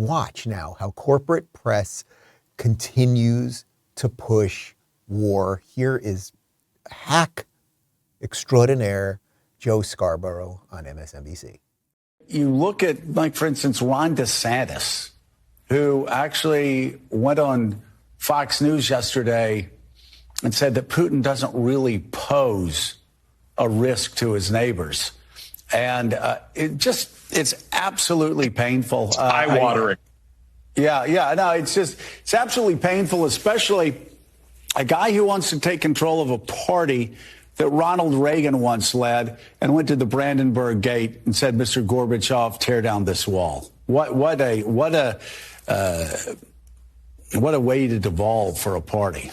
watch now how corporate press continues to push war. Here is hack extraordinaire Joe Scarborough on MSNBC. You look at, like, for instance, Ron DeSantis, who actually went on Fox News yesterday and said that Putin doesn't really pose a risk to his neighbors. And it's absolutely painful. Eye-watering. It's absolutely painful, especially a guy who wants to take control of a party that Ronald Reagan once led and went to the Brandenburg Gate and said, Mr. Gorbachev, tear down this wall. What a way to devolve for a party.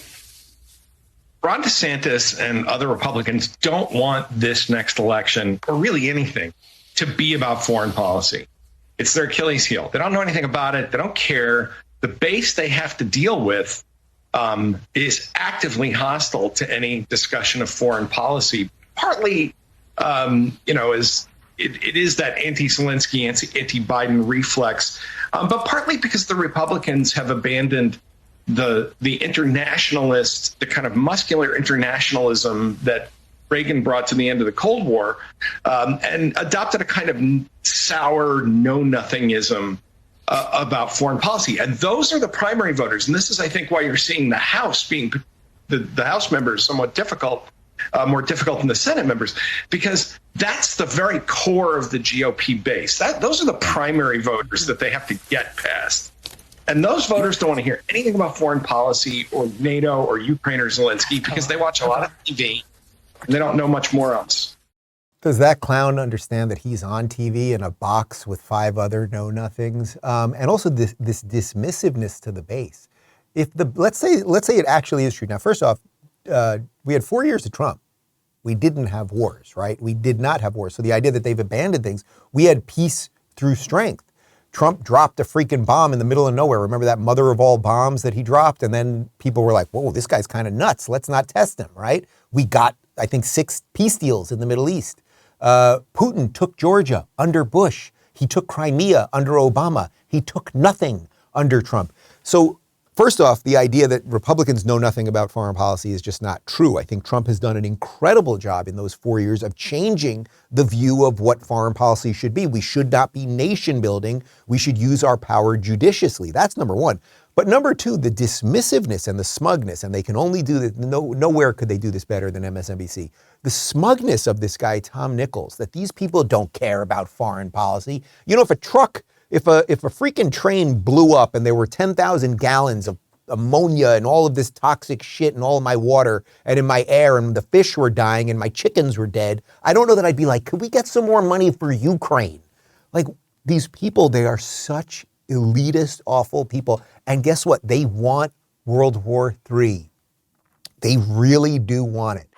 Ron DeSantis and other Republicans don't want this next election, or really anything, to be about foreign policy. It's their Achilles heel. They don't know anything about it. They don't care. The base they have to deal with is actively hostile to any discussion of foreign policy. Partly, it is that anti-Zelensky, anti-Biden reflex, but partly because the Republicans have abandoned the internationalist, the kind of muscular internationalism that Reagan brought to the end of the Cold War, and adopted a kind of sour know-nothingism about foreign policy. And those are the primary voters. And this is, I think, why you're seeing the House being, the House members somewhat difficult, more difficult than the Senate members, because that's the very core of the GOP base. Those are the primary voters that they have to get past. And those voters don't want to hear anything about foreign policy or NATO or Ukraine or Zelensky, because they watch a lot of TV and they don't know much more else. Does that clown understand that he's on TV in a box with 5 other know-nothings? And also this dismissiveness to the base. Let's say it actually is true. Now, first off, we had 4 years of Trump. We didn't have wars, right? We did not have wars. So the idea that they've abandoned things, we had peace through strength. Trump dropped a freaking bomb in the middle of nowhere. Remember that mother of all bombs that he dropped? And then people were like, whoa, this guy's kind of nuts. Let's not test him, right? We got, I think, 6 peace deals in the Middle East. Putin took Georgia under Bush. He took Crimea under Obama. He took nothing under Trump. So first off, the idea that Republicans know nothing about foreign policy is just not true. I think Trump has done an incredible job in those 4 years of changing the view of what foreign policy should be. We should not be nation building. We should use our power judiciously. That's number one. But number two, the dismissiveness and the smugness, and they can only do this, nowhere could they do this better than MSNBC. The smugness of this guy, Tom Nichols, that these people don't care about foreign policy. You know, if a freaking train blew up and there were 10,000 gallons of ammonia and all of this toxic shit in all of my water and in my air, and the fish were dying and my chickens were dead, I don't know that I'd be like, could we get some more money for Ukraine? Like, these people, they are such elitist, awful people. And guess what? They want World War III. They really do want it.